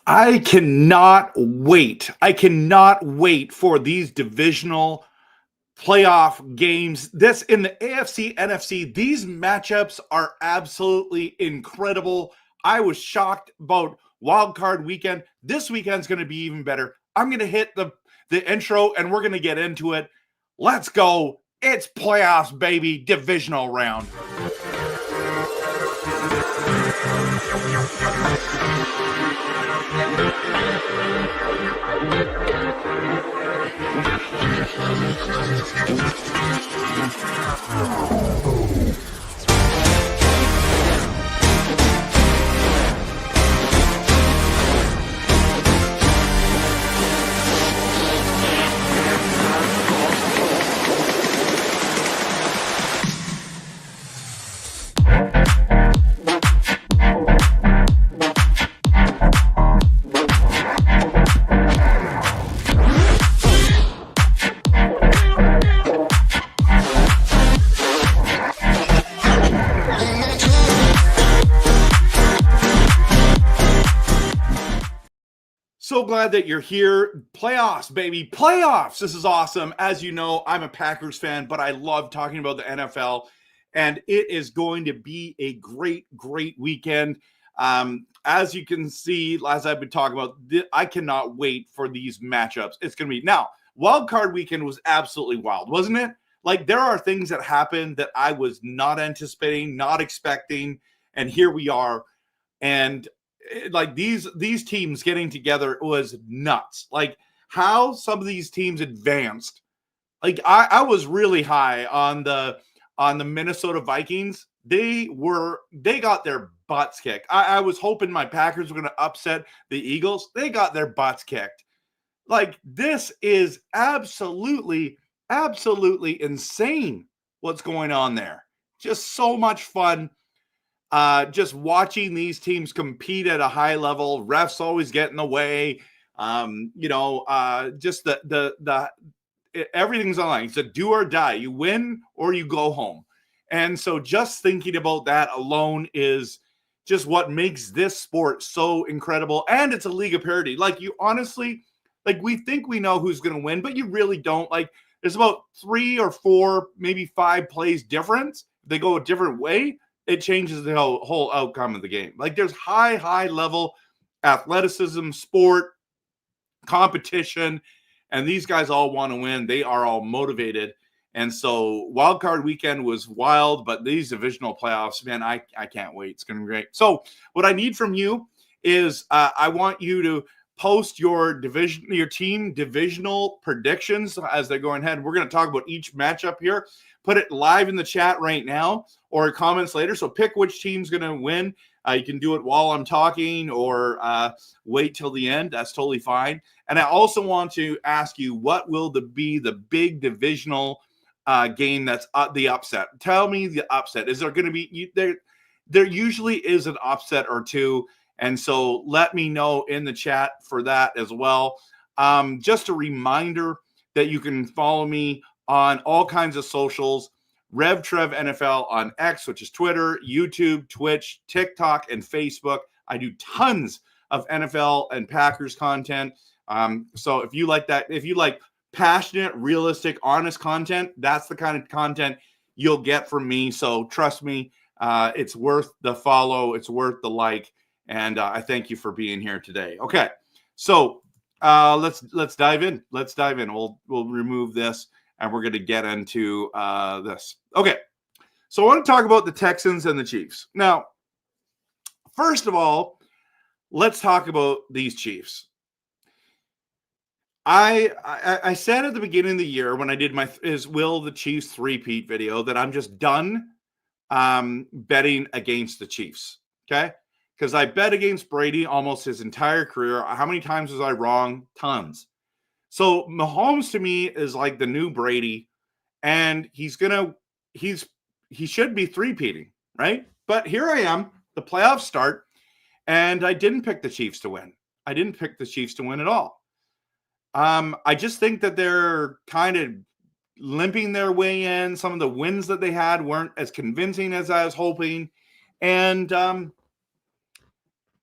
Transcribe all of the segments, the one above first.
I cannot wait. I cannot wait for these divisional playoff games. This in the AFC, NFC, these matchups are absolutely incredible. I was shocked about wild card weekend. This weekend's going to be even better. I'm going to hit the intro and we're going to get into it. Let's go. It's playoffs, baby. Divisional round. So glad that you're here. Playoffs, baby. Playoffs. This is awesome. As you know, I'm a Packers fan, but I love talking about the NFL, and it is going to be a great, great weekend. As you can see, as I've been talking about, I cannot wait for these matchups. It's going to be now. Wild card weekend was absolutely wild, wasn't it? Like, there are things that happened that I was not anticipating, not expecting, and here we are. And like these teams getting together was nuts. Like how some of these teams advanced. Like I was really high on the Minnesota Vikings. They got their butts kicked. I was hoping my Packers were going to upset the Eagles. They got their butts kicked. Like, this is absolutely insane what's going on there. Just so much fun. Just watching these teams compete at a high level. Refs always get in the way. Just the everything's online. It's a do or die. You win or you go home. And so just thinking about that alone is just what makes this sport so incredible. And it's a league of parity. Like, you honestly, like, we think we know who's going to win, but you really don't. Like, there's about 3 or 4, maybe 5 plays difference. If they go a different way, it changes the whole outcome of the game. Like, there's high level athleticism, sport, competition, and these guys all want to win. They are all motivated. And so wild card weekend was wild, but these divisional playoffs, man, I can't wait. It's going to be great. So what I need from you is I want you to post your team divisional predictions as they're going ahead. We're going to talk about each matchup here. Put it live in the chat right now or comments later. So pick which team's going to win. You can do it while I'm talking or wait till the end. That's totally fine. And I also want to ask you, what will be the big divisional game that's the upset? Tell me the upset. Is there going to be there usually is an upset or two. And so let me know in the chat for that as well. Just a reminder that you can follow me on all kinds of socials. RevTrev NFL on X, which is Twitter, YouTube, Twitch, TikTok, and Facebook. I do tons of NFL and Packers content. So if you like that, if you like passionate, realistic, honest content, that's the kind of content you'll get from me. So trust me, it's worth the follow. It's worth the like. And I thank you for being here today. Okay, so let's dive in. Let's dive in. We'll remove this, and we're going to get into this. Okay, so I want to talk about the Texans and the Chiefs. Now, first of all, let's talk about these Chiefs. I said at the beginning of the year when I did my will the Chiefs three-peat video that I'm just done betting against the Chiefs. Okay. Because I bet against Brady almost his entire career. How many times was I wrong? Tons. So Mahomes to me is like the new Brady, and he should be three-peating, right? But here I am, the playoffs start, and I didn't pick the Chiefs to win. I didn't pick the Chiefs to win at all. I just think that they're kind of limping their way in. Some of the wins that they had weren't as convincing as I was hoping. And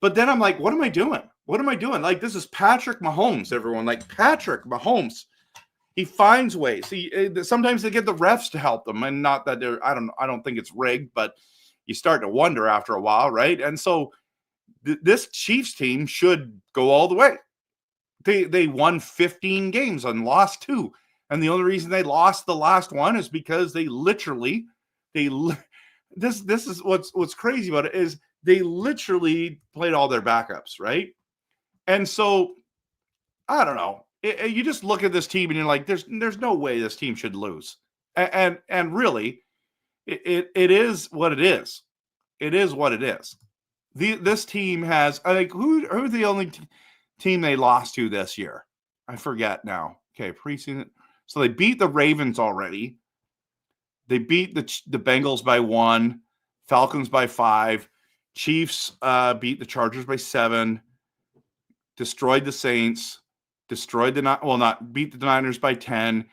but then I'm like, what am I doing? What am I doing? Like, this is Patrick Mahomes, everyone. Like, Patrick Mahomes. He finds ways. Sometimes they get the refs to help them, and not that they're. I don't think it's rigged, but you start to wonder after a while, right? And so this Chiefs team should go all the way. They won 15 games and lost 2, and the only reason they lost the last one is because this is what's crazy about it is they literally played all their backups, right? And so I don't know. You just look at this team and you're like, there's no way this team should lose. And really, it is what it is. It is what it is. This team has, I think, who's the only team they lost to this year? I forget now. Okay, preseason. So they beat the Ravens already. They beat the Bengals by 1, Falcons by 5, Chiefs beat the Chargers by 7, destroyed the Saints. Beat the Niners by 10,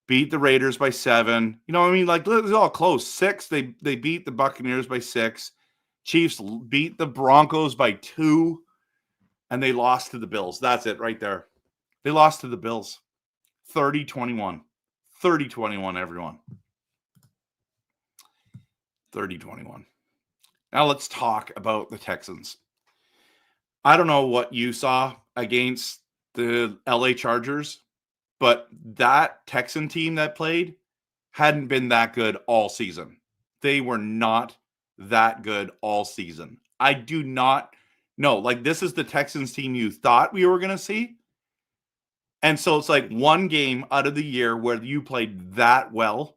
beat the Raiders by 7. You know what I mean? Like, it's all close. 6, they beat the Buccaneers by 6. Chiefs beat the Broncos by 2, and they lost to the Bills. That's it right there. They lost to the Bills. 30-21. 30-21, everyone. 30-21. Now let's talk about the Texans. I don't know what you saw against the LA Chargers, but that Texan team that played hadn't been that good all season. They were not that good all season. I do not know. Like, this is the Texans team you thought we were going to see. And so it's like one game out of the year where you played that well.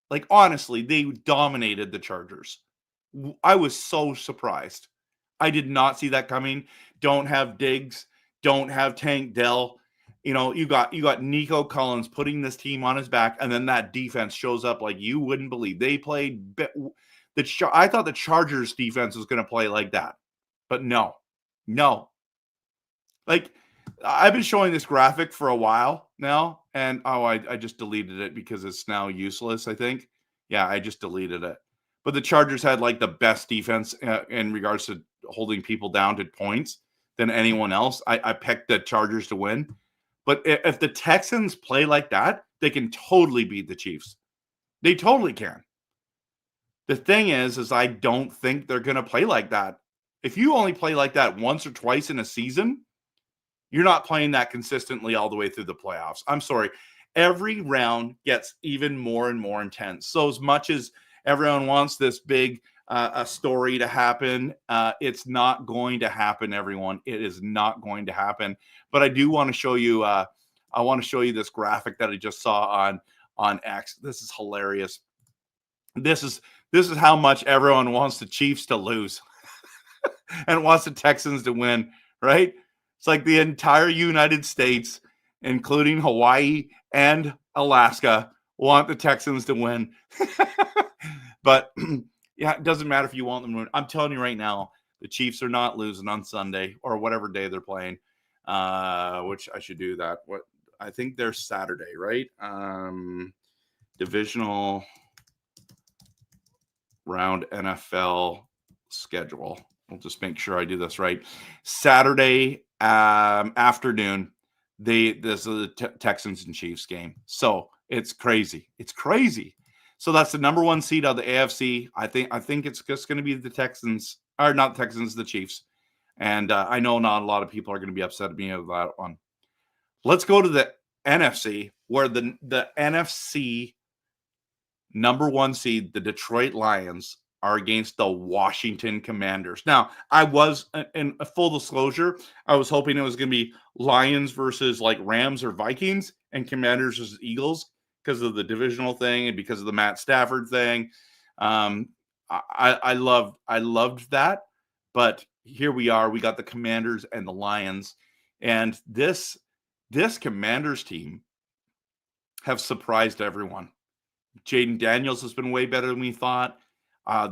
Like, honestly, they dominated the Chargers. I was so surprised. I did not see that coming. Don't have Diggs. Don't have Tank Dell. You know, you got Nico Collins putting this team on his back, and then that defense shows up like you wouldn't believe. They played I thought the Chargers defense was going to play like that, but no. Like, I've been showing this graphic for a while now, and I just deleted it because it's now useless, I think. Yeah, I just deleted it. But the Chargers had like the best defense in regards to holding people down to points than anyone else. I picked the Chargers to win. But if the Texans play like that, they can totally beat the Chiefs. They totally can. The thing is I don't think they're going to play like that. If you only play like that once or twice in a season, you're not playing that consistently all the way through the playoffs. I'm sorry. Every round gets even more and more intense. So as much as everyone wants this big a story to happen, it's not going to happen, everyone. It is not going to happen. But I do want to show you. I want to show you this graphic that I just saw on X. This is hilarious. This is how much everyone wants the Chiefs to lose and wants the Texans to win. Right? It's like the entire United States, including Hawaii and Alaska, want the Texans to win. But yeah, it doesn't matter if you want them to win. I'm telling you right now, the Chiefs are not losing on Sunday or whatever day they're playing. Which I should do that. What I think they're Saturday, right? Divisional round NFL schedule. We'll just make sure I do this right. Saturday afternoon, this is the Texans and Chiefs game. So it's crazy. It's crazy. So that's the number 1 seed of the AFC. I think it's just going to be the Texans, or not the Texans, the Chiefs. And I know not a lot of people are going to be upset at me about that one. Let's go to the NFC, where the NFC number 1 seed, the Detroit Lions, are against the Washington Commanders. Now, I was, in full disclosure, I was hoping it was going to be Lions versus like Rams or Vikings and Commanders versus Eagles because of the divisional thing and because of the Matt Stafford thing. I loved that, but here we are. We got the Commanders and the Lions, and this Commanders team have surprised everyone. Jaden Daniels has been way better than we thought.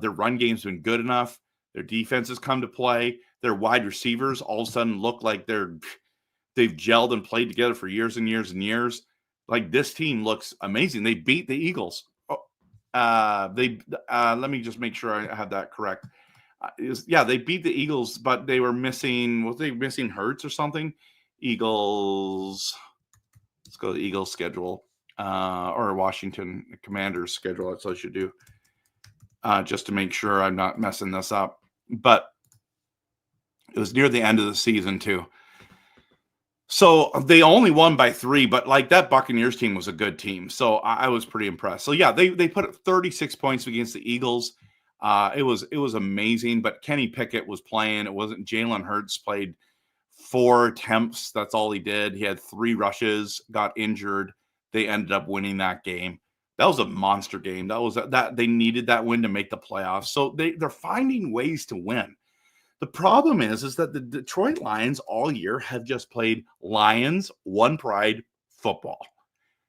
Their run game's been good enough. Their defense has come to play. Their wide receivers all of a sudden look like they've gelled and played together for years and years and years. Like, this team looks amazing. They beat the Eagles. Let me just make sure I have that correct. They beat the Eagles, but they were missing. Was they missing Hurts or something? Eagles. Let's go to the Eagles schedule, or Washington Commanders schedule. That's what I should do, just to make sure I'm not messing this up. But it was near the end of the season too. So they only won by 3, but like that Buccaneers team was a good team. So I was pretty impressed. So yeah, they put up 36 points against the Eagles. It was amazing, but Kenny Pickett was playing. It wasn't Jalen Hurts played 4 attempts. That's all he did. He had 3 rushes, got injured. They ended up winning that game. That was a monster game. That they needed that win to make the playoffs. So they're finding ways to win. The problem is that the Detroit Lions all year have just played Lions, one pride football.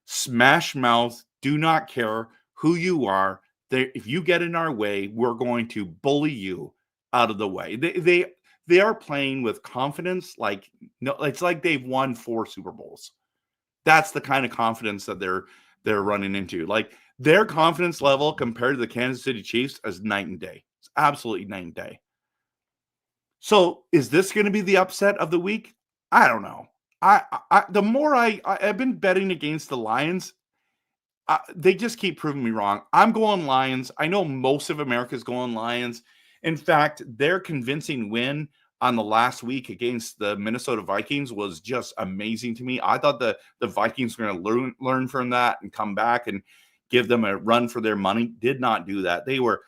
Smash mouth, do not care who you are. If you get in our way, we're going to bully you out of the way. They are playing with confidence, like no, it's like they've won 4 Super Bowls. That's the kind of confidence that they're running into. Like their confidence level compared to the Kansas City Chiefs is night and day. It's absolutely night and day. So is this going to be the upset of the week? I don't know. The more I've been betting against the Lions, they just keep proving me wrong. I'm going Lions. I know most of America's going Lions. In fact, their convincing win on the last week against the Minnesota Vikings was just amazing to me. I thought the Vikings were going to learn from that and come back and give them a run for their money. Did not do that. They were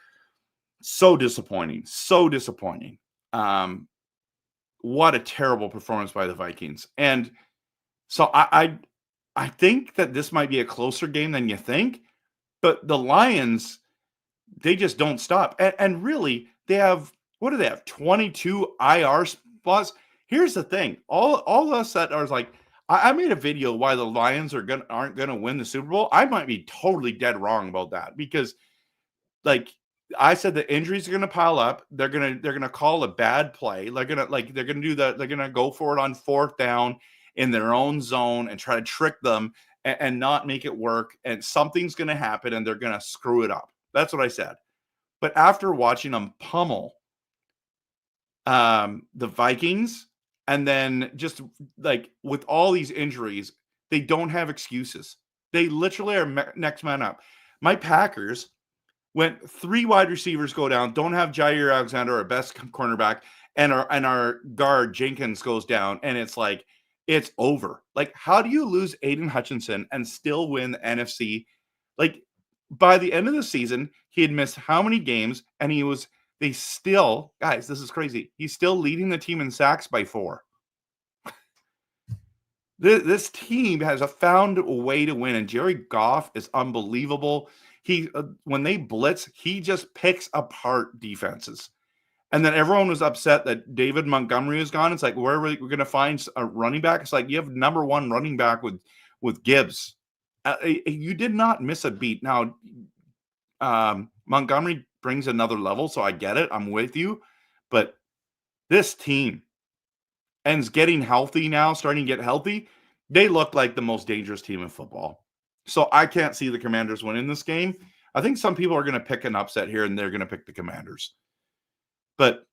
so disappointing. So disappointing. What a terrible performance by the Vikings. And so I think that this might be a closer game than you think, but the Lions, they just don't stop. And really, they have, what do they have? 22 IR spots. Here's the thing. All of us that are like, I made a video why the Lions aren't gonna win the Super Bowl. I might be totally dead wrong about that because like I said the injuries are going to pile up. They're going to call a bad play. They're going to do that. They're going to go for it on 4th down in their own zone and try to trick them and not make it work. And something's going to happen and they're going to screw it up. That's what I said. But after watching them pummel the Vikings, and then just like with all these injuries, they don't have excuses. They literally are next man up. My Packers, when 3 wide receivers go down, don't have Jair Alexander, our best cornerback, and our guard Jenkins goes down, and it's like it's over. Like, how do you lose Aiden Hutchinson and still win the NFC? Like, by the end of the season, he had missed how many games, and guys, this is crazy. He's still leading the team in sacks by 4. This team has found a way to win, and Jerry Goff is unbelievable. When they blitz, he just picks apart defenses. And then everyone was upset that David Montgomery is gone. It's like, where are we going to find a running back? It's like you have number 1 running back with Gibbs. You did not miss a beat. Now, Montgomery brings another level, so I get it. I'm with you. But this team and is getting healthy now, starting to get healthy. They look like the most dangerous team in football. So I can't see the Commanders winning this game. I think some people are going to pick an upset here, and they're going to pick the Commanders. But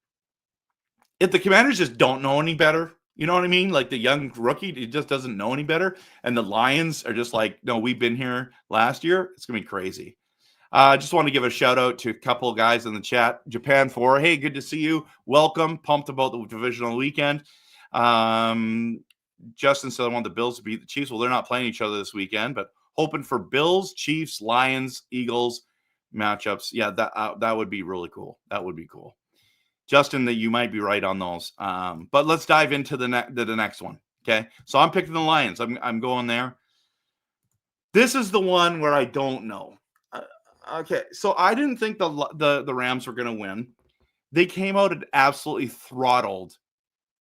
if the Commanders just don't know any better, you know what I mean? Like the young rookie, he just doesn't know any better. And the Lions are just like, no, we've been here last year. It's going to be crazy. I just want to give a shout out to a couple of guys in the chat. Japan 4, hey, good to see you. Welcome. Pumped about the divisional weekend. Justin said I want the Bills to beat the Chiefs. Well, they're not playing each other this weekend, but hoping for Bills, Chiefs, Lions, Eagles matchups. Yeah, that would be really cool. That would be cool. Justin, that you might be right on those. But let's dive into the next one. Okay, so I'm picking the Lions. I'm going there. This is the one where I don't know. Okay, so I didn't think the Rams were going to win. They came out and absolutely throttled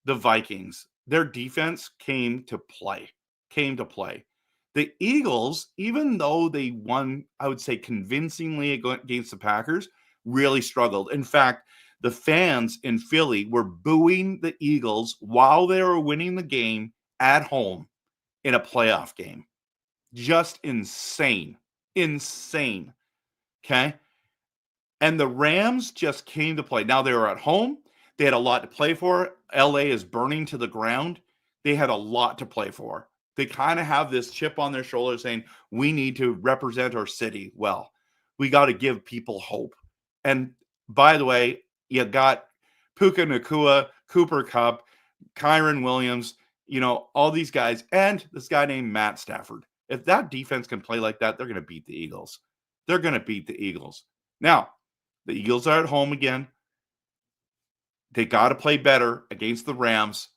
the Vikings. Their defense came to play. The Eagles, even though they won, I would say convincingly against the Packers, really struggled. In fact, the fans in Philly were booing the Eagles while they were winning the game at home in a playoff game. Just insane. Okay? And the Rams just came to play. Now they were at home. They had a lot to play for. LA is burning to the ground. They had a lot to play for. They kind of have this chip on their shoulder saying, we need to represent our city well. We got to give people hope. And by the way, you got Puka Nacua, Cooper Kupp, Kyron Williams, all these guys, and this guy named Matt Stafford. If that defense can play like that, they're going to beat the Eagles. They're going to beat the Eagles. Now, the Eagles are at home again. They got to play better against the Rams.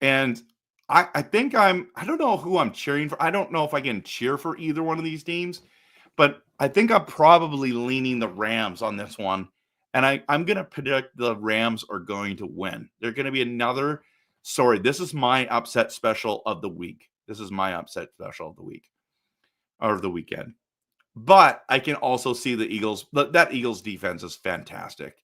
And I think I don't know who I'm cheering for. I don't know if I can cheer for either one of these teams, but I think I'm probably leaning the Rams on this one. And I'm going to predict the Rams are going to win. They're going to be another story. This is my upset special of the week. This is my upset special of the week or of the weekend. But I can also see the Eagles. That Eagles defense is fantastic.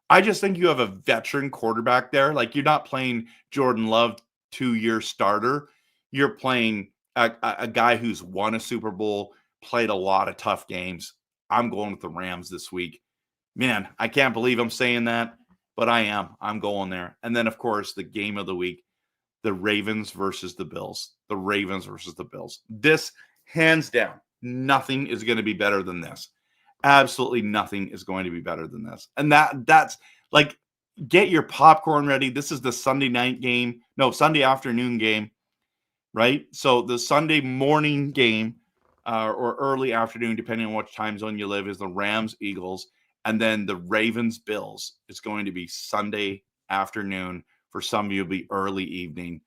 I just think you have a veteran quarterback there. Like, you're not playing Jordan Love, 2-year starter. You're playing a guy who's won a Super Bowl, played a lot of tough games. I'm going with the Rams this week. Man, I can't believe I'm saying that, but I am. I'm going there. And then, of course, the game of the week, the Ravens versus the Bills. The Ravens versus the Bills. This, hands down, nothing is going to be better than this. Absolutely nothing is going to be better than this. And that's like, get your popcorn ready. This is the Sunday afternoon game, right? So the Sunday morning game or early afternoon, depending on which time zone you live, is the Rams Eagles. And then the Ravens Bills is going to be Sunday afternoon. For some of you, it'll be early evening.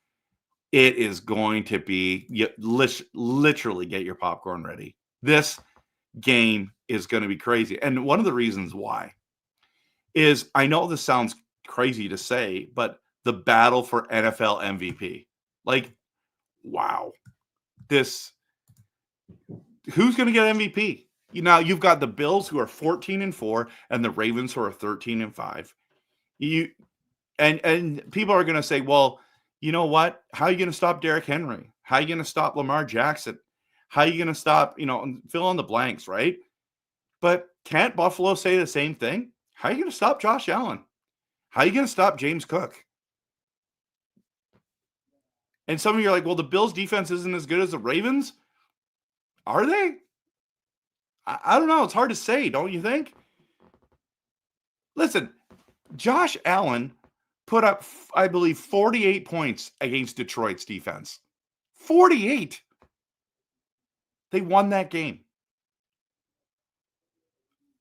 It is going to be, literally get your popcorn ready. This game is going to be crazy. And one of the reasons why is, I know this sounds crazy to say, but the battle for NFL MVP. Like, wow. Who's going to get MVP? You've got the Bills, who are 14-4, and the Ravens, who are 13-5. And people are going to say, well, you know what? How are you going to stop Derrick Henry? How are you going to stop Lamar Jackson? How are you going to stop, fill in the blanks, right? But can't Buffalo say the same thing? How are you going to stop Josh Allen? How are you going to stop James Cook? And some of you are like, well, the Bills' defense isn't as good as the Ravens. Are they? I don't know. It's hard to say, don't you think? Listen, Josh Allen put up, I believe, 48 points against Detroit's defense. 48. They won that game.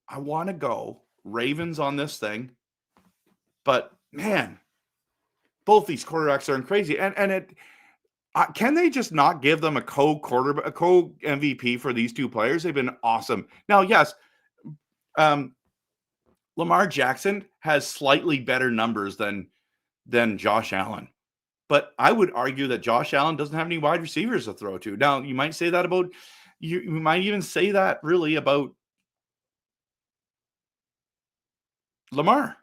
I want to go Ravens on this thing, but man, both these quarterbacks are crazy. And can they just not give them a co-MVP for these two players? They've been awesome. Now, yes, Lamar Jackson has slightly better numbers than Josh Allen. But I would argue that Josh Allen doesn't have any wide receivers to throw to. Now, you might say that about, you might even say that really about Lamar.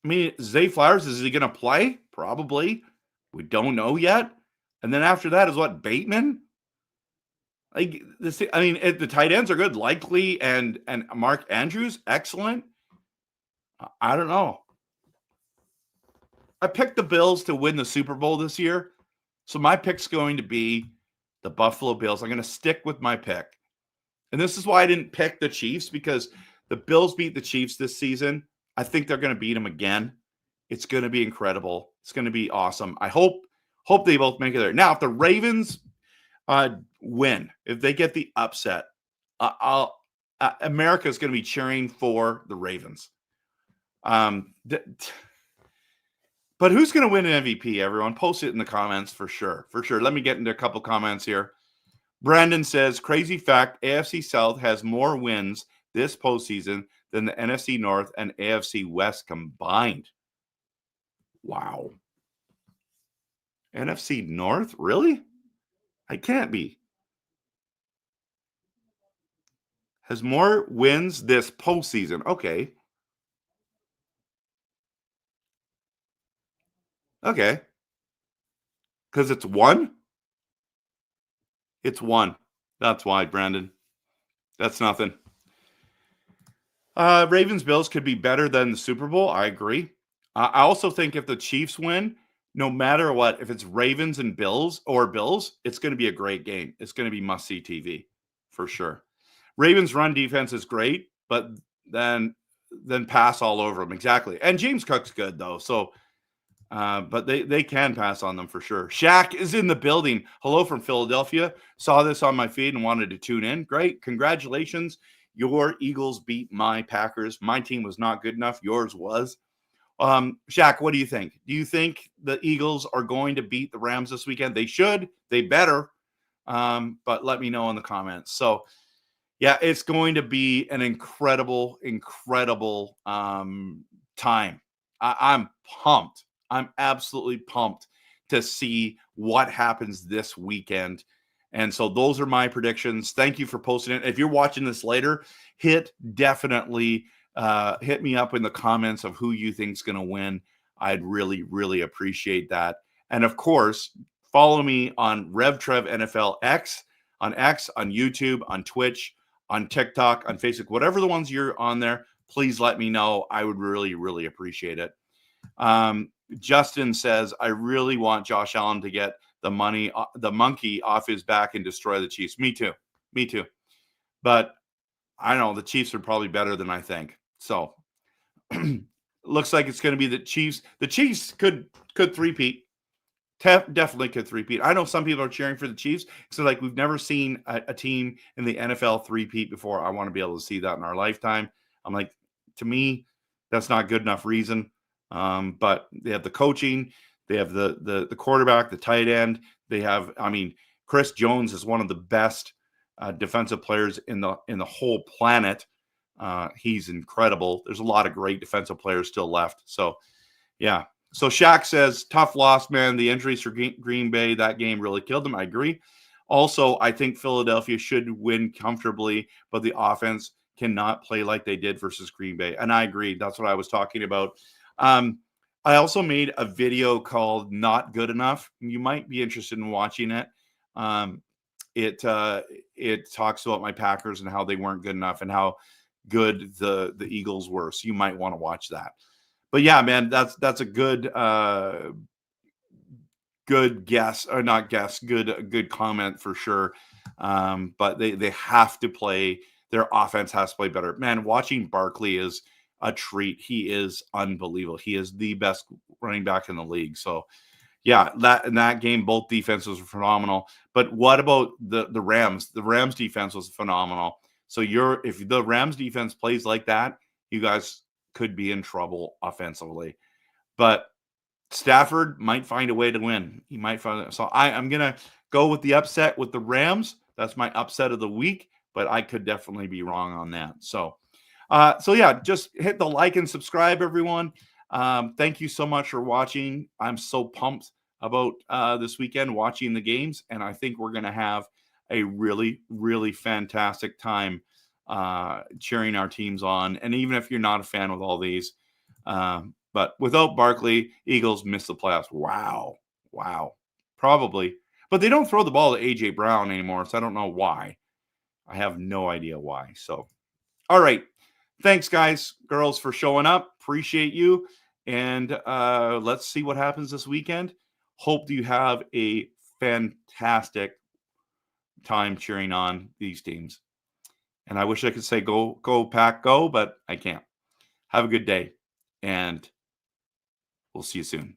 I mean, Zay Flowers, is he going to play? Probably. We don't know yet. And then after that is what, Bateman? Like this, I mean, the tight ends are good. Likely and Mark Andrews, excellent. I don't know. I picked the Bills to win the Super Bowl this year. So my pick's going to be the Buffalo Bills. I'm going to stick with my pick. And this is why I didn't pick the Chiefs, because the Bills beat the Chiefs this season. I think they're going to beat them again. It's going to be incredible. It's going to be awesome. I hope they both make it there. Now, if the Ravens win, if they get the upset, America is going to be cheering for the Ravens. But who's going to win an MVP, everyone? Post it in the comments for sure. For sure. Let me get into a couple comments here. Brandon says, crazy fact, AFC South has more wins this postseason than the NFC North and AFC West combined. Wow. NFC North? Really? I can't be. Has more wins this postseason. Okay. Okay. Because it's one? It's one. That's why, Brandon. That's nothing. Ravens-Bills could be better than the Super Bowl. I agree. I also think if the Chiefs win, no matter what, if it's Ravens and Bills, it's going to be a great game. It's going to be must-see TV for sure. Ravens' run defense is great, but then pass all over them. Exactly. And James Cook's good, though. So, but they can pass on them for sure. Shaq is in the building. Hello from Philadelphia. Saw this on my feed and wanted to tune in. Great. Congratulations. Your Eagles beat my Packers. My team was not good enough. Yours was. Shaq, what do you think? Do you think the Eagles are going to beat the Rams this weekend? They should. They better. But let me know in the comments. So, yeah, it's going to be an incredible time. I'm pumped. I'm absolutely pumped to see what happens this weekend. And so those are my predictions. Thank you for posting it. If you're watching this later, definitely hit me up in the comments of who you think's going to win. I'd really appreciate that. And of course, follow me on RevTrev NFL X, on YouTube, on Twitch, on TikTok, on Facebook, whatever the ones you're on there, please let me know. I would really appreciate it. Justin says, I really want Josh Allen to get the monkey off his back and destroy the Chiefs. Me too. But I don't know, the Chiefs are probably better than I think. So looks like it's going to be the Chiefs. The Chiefs could three-peat. Definitely could three-peat. I know some people are cheering for the Chiefs. So like we've never seen a team in the NFL three-peat before. I want to be able to see that in our lifetime. I'm like, to me, that's not good enough reason. But they have the coaching, they have the quarterback, the tight end. They have, Chris Jones is one of the best defensive players in the whole planet. He's incredible. There's a lot of great defensive players still left. So, yeah. So Shaq says, tough loss, man. The injuries for Green Bay, that game really killed them. I agree. Also, I think Philadelphia should win comfortably, but the offense cannot play like they did versus Green Bay. And I agree. That's what I was talking about. I also made a video called Not Good Enough. You might be interested in watching it. It talks about my Packers and how they weren't good enough and how good the Eagles were. So you might want to watch that. But yeah, man, that's a good guess, or not guess, good comment for sure. But they have to play. Their offense has to play better. Man, watching Barkley is a treat. He is unbelievable. He is the best running back in the league. So yeah, in that game, both defenses were phenomenal. But what about the Rams? The Rams defense was phenomenal. So if the Rams defense plays like that, you guys could be in trouble offensively. But Stafford might find a way to win. He might find it. So I'm gonna go with the upset with the Rams. That's my upset of the week, but I could definitely be wrong on that. So yeah, just hit the like and subscribe, everyone. Thank you so much for watching. I'm so pumped about this weekend watching the games, and I think we're going to have a really fantastic time cheering our teams on. And even if you're not a fan with all these, but without Barkley, Eagles miss the playoffs. Wow. Probably. But they don't throw the ball to A.J. Brown anymore, so I don't know why. I have no idea why. So, all right. Thanks, guys, girls, for showing up. Appreciate you. And let's see what happens this weekend. Hope you have a fantastic time cheering on these teams. And I wish I could say go Pack, go, but I can't. Have a good day, and we'll see you soon.